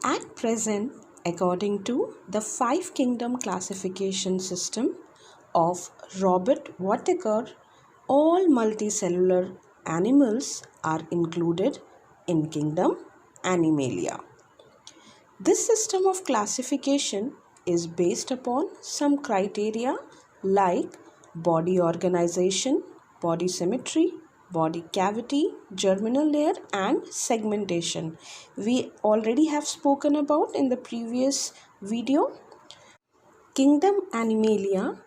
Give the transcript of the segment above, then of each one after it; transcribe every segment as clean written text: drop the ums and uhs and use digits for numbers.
At present, according to the five kingdom classification system of Robert Whittaker, all multicellular animals are included in kingdom Animalia. This system of classification is based upon some criteria like body organization, body symmetry, body cavity, germinal layer and segmentation. We already have spoken about in the previous video. Kingdom Animalia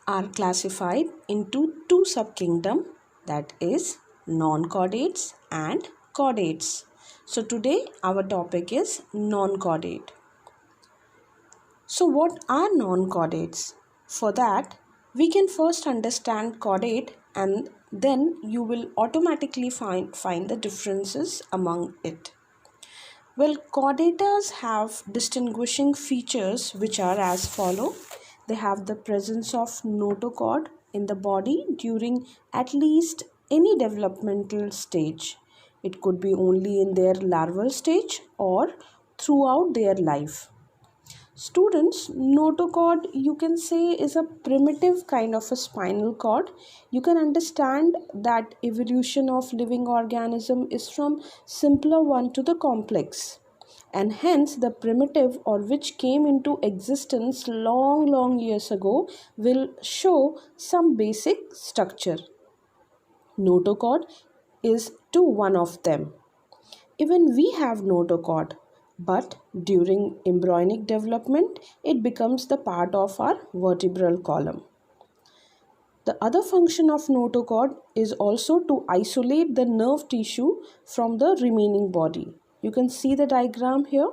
are classified into two subkingdom, that is non-chordates and chordates. So today our topic is non-chordate. So what are non-chordates? For that, we can first understand chordate and then you will automatically find the differences among it. Well, chordatas have distinguishing features which are as follow. They have the presence of notochord in the body during at least any developmental stage. It could be only in their larval stage or throughout their life. Students, notochord you can say is a primitive kind of a spinal cord. You can understand that evolution of living organism is from simpler one to the complex, and hence the primitive or which came into existence long years ago will show some basic structure. Notochord is to one of them. Even we have notochord, but during embryonic development, it becomes the part of our vertebral column. The other function of notochord is also to isolate the nerve tissue from the remaining body. You can see the diagram here.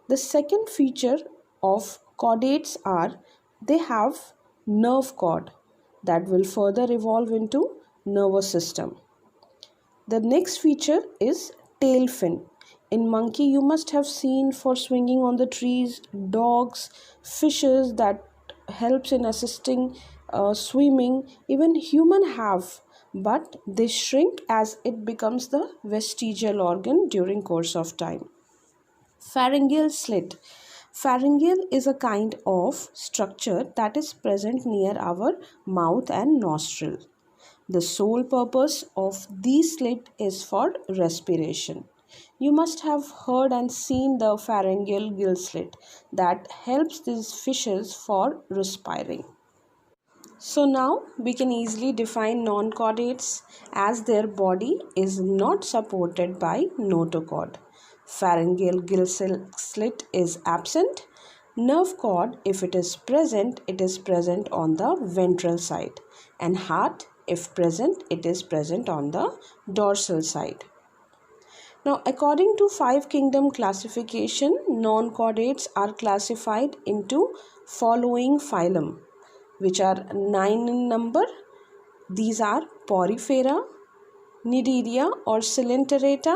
The second feature of chordates are they have nerve cord that will further evolve into nervous system. The next feature is tail fin. In monkey, you must have seen for swinging on the trees, dogs, fishes that helps in assisting swimming. Even human have, but they shrink as it becomes the vestigial organ during course of time. Pharyngeal slit. Pharyngeal is a kind of structure that is present near our mouth and nostril. The sole purpose of these slit is for respiration. You must have heard and seen the pharyngeal gill slit that helps these fishes for respiring. So now we can easily define non-chordates as their body is not supported by notochord. Pharyngeal gill slit is absent. Nerve cord, if it is present on the ventral side, and heart, if present, it is present on the dorsal side. Now, according to five kingdom classification, non-chordates are classified into following phylum, which are 9 in number. These are Porifera, Cnidaria or Coelenterata,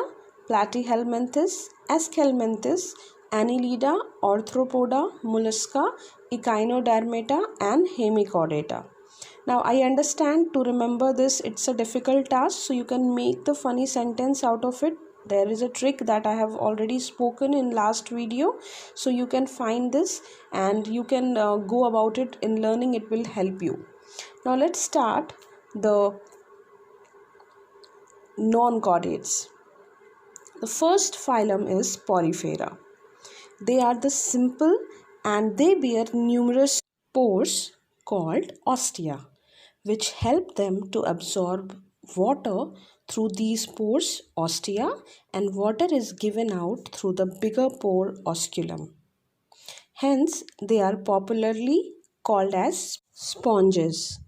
Platyhelminthes, Aschelminthes, Annelida, Arthropoda, Mollusca, Echinodermata and Hemichordata. Now I understand to remember this it's a difficult task, so you can make the funny sentence out of it. There is a trick that I have already spoken in last video, so you can find this and you can go about it in learning. It will help you. Now let's start the non-chordates. The first phylum is Porifera. They are the simple and they bear numerous pores called ostia, which help them to absorb water through these pores ostia, and water is given out through the bigger pore osculum. Hence, they are popularly called as sponges.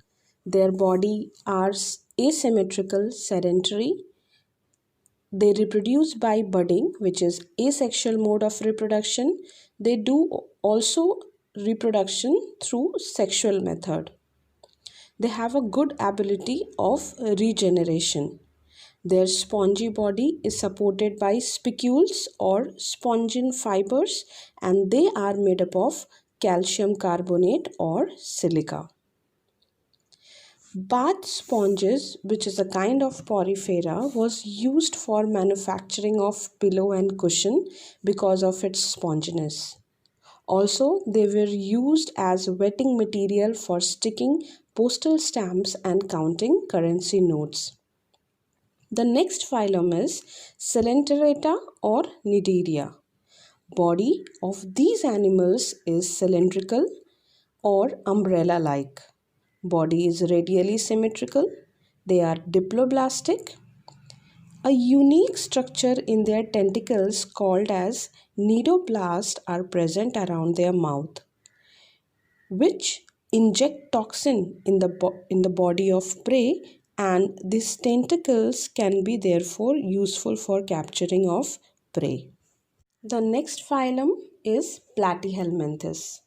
Their body are asymmetrical, sedentary. They reproduce by budding, which is asexual mode of reproduction. They do also reproduction through sexual method. They have a good ability of regeneration. Their spongy body is supported by spicules or spongin fibers, and they are made up of calcium carbonate or silica. Bath sponges, which is a kind of porifera, was used for manufacturing of pillow and cushion because of its sponginess. Also, they were used as wetting material for sticking postal stamps and counting currency notes. The next phylum is Coelenterata or Cnidaria. Body of these animals is cylindrical or umbrella-like. Body is radially symmetrical. They are diploblastic. A unique structure in their tentacles called as cnidoblast are present around their mouth, which inject toxin in the body of prey, and these tentacles can be therefore useful for capturing of prey. The next phylum is Platyhelminthes.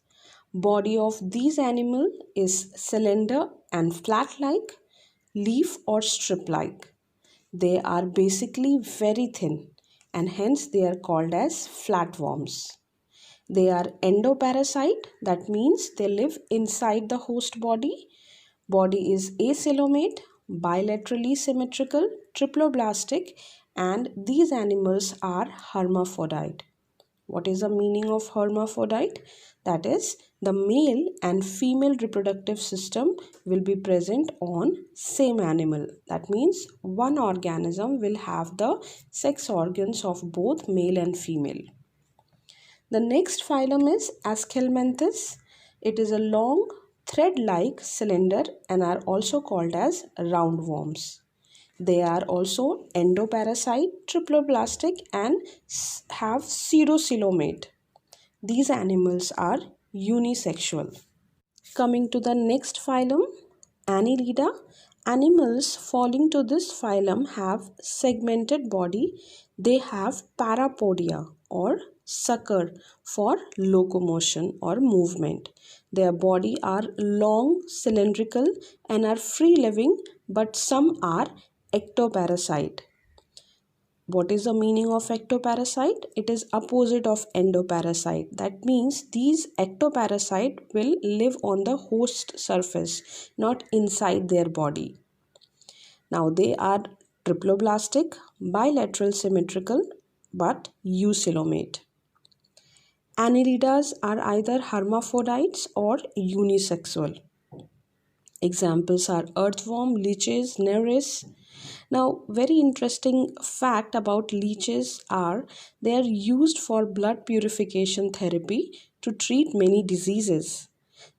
Body of these animal is cylinder and flat-like, leaf or strip-like. They are basically very thin and hence they are called as flatworms. They are endoparasite, that means they live inside the host body. Body is acoelomate, bilaterally symmetrical, triploblastic, and these animals are hermaphrodite. What is the meaning of hermaphrodite? That is, the male and female reproductive system will be present on same animal. That means one organism will have the sex organs of both male and female. The next phylum is Aschelminthes. It is a long thread-like cylinder and are also called as roundworms. They are also endoparasite, triploblastic, and have pseudocoelomate. These animals are unisexual. Coming to the next phylum, Annelida. Animals falling to this phylum have segmented body. They have parapodia or sucker for locomotion or movement. Their body are long, cylindrical and are free living, but some are ectoparasite. What is the meaning of ectoparasite? It is opposite of endoparasite. That means these ectoparasite will live on the host surface, not inside their body. Now they are triploblastic, bilateral symmetrical, but eucoelomate. Annelidas are either hermaphrodites or unisexual. Examples are earthworm, leeches, nereis. Now, very interesting fact about leeches are they are used for blood purification therapy to treat many diseases.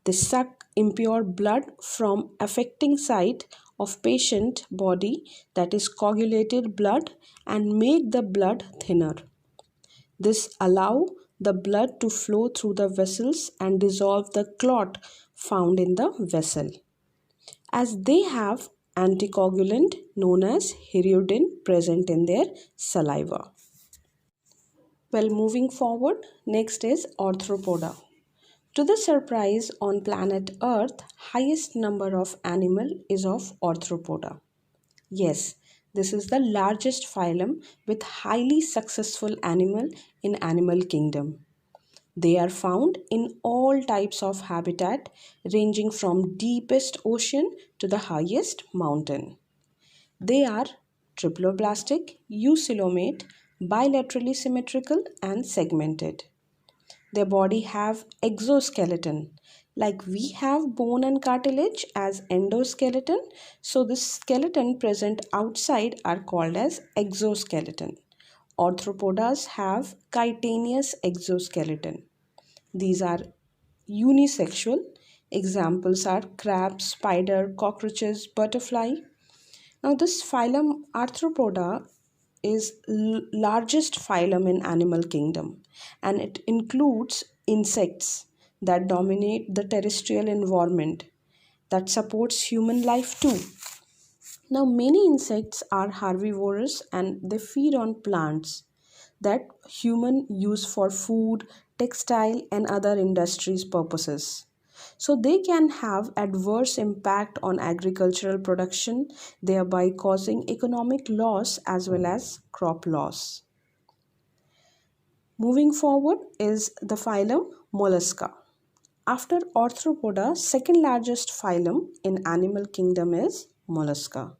They suck impure blood from affecting site of patient body, that is coagulated blood, and make the blood thinner. This allow the blood to flow through the vessels and dissolve the clot found in the vessel, as they have anticoagulant known as hirudin present in their saliva. Well, moving forward, next is Arthropoda. To the surprise, on planet Earth, highest number of animal is of Arthropoda. Yes, this is the largest phylum with highly successful animal in animal kingdom. They are found in all types of habitat ranging from deepest ocean to the highest mountain. They are triploblastic, eucoelomate, bilaterally symmetrical and segmented. Their body have exoskeleton. Like we have bone and cartilage as endoskeleton, so this skeleton present outside are called as exoskeleton. Arthropodas have chitinous exoskeleton. These are unisexual. Examples are crab, spider, cockroaches, butterfly. Now this phylum Arthropoda is largest phylum in animal kingdom, and it includes insects that dominate the terrestrial environment that supports human life too. Now many insects are herbivorous and they feed on plants that human use for food, textile and other industries purposes. So they can have adverse impact on agricultural production, thereby causing economic loss as well as crop loss. Moving forward is the phylum Mollusca. After Arthropoda, second largest phylum in animal kingdom is Mollusca.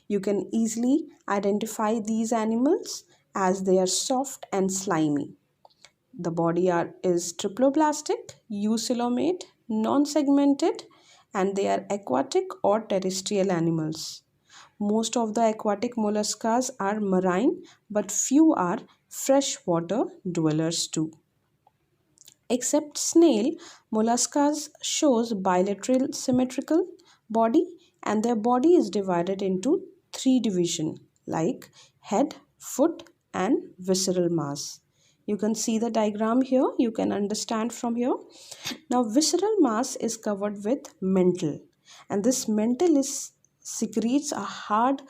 You can easily identify these animals as they are soft and slimy. The body is triploblastic, eucoelomate, non-segmented, and they are aquatic or terrestrial animals. Most of the aquatic molluscas are marine, but few are freshwater dwellers too. Except snail, molluscas shows bilateral symmetrical body, and their body is divided into three divisions like head, foot, and visceral mass. You can see the diagram here, you can understand from here. Now visceral mass is covered with mantle, and this mantle is secretes a hard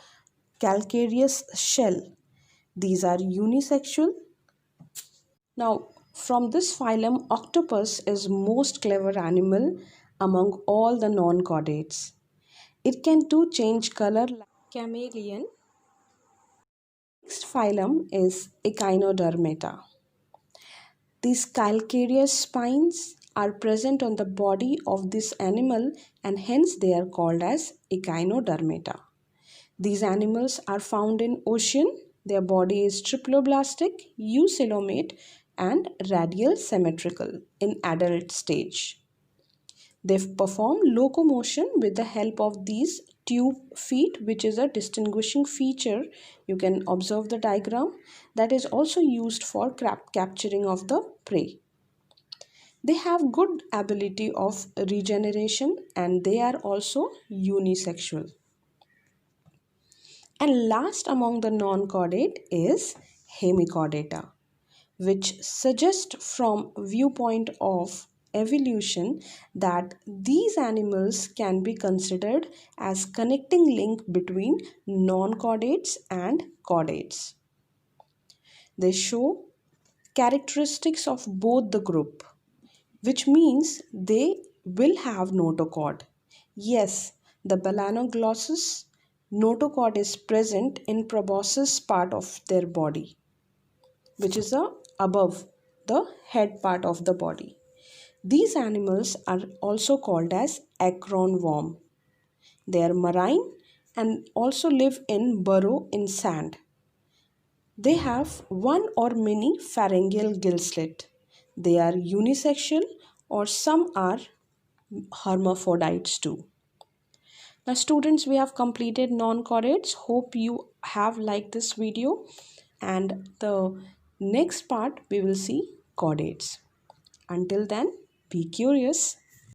calcareous shell. These are unisexual. Now, from this phylum, octopus is most clever animal among all the non-chordates. It can too change color like chameleon. Next phylum is Echinodermata. These calcareous spines are present on the body of this animal and hence they are called as Echinodermata. These animals are found in ocean. Their body is triploblastic, eucoelomate, and radial symmetrical in adult stage. They perform locomotion with the help of these tube feet, which is a distinguishing feature. You can observe the diagram that is also used for capturing of the prey. They have good ability of regeneration and they are also unisexual. And last among the non-chordate is hemichordata, which suggest from viewpoint of evolution that these animals can be considered as connecting link between non-chordates and chordates. They show characteristics of both the group, which means they will have notochord. Yes, the balanoglossus notochord is present in proboscis part of their body, which is above the head part of the body. These animals are also called as acorn worm. They are marine and also live in burrow in sand. They have one or many pharyngeal gill slit. They are unisexual or some are hermaphrodites too. Now students, we have completed non-chordates. Hope you have liked this video, and the next part we will see chordates. Until then, be curious.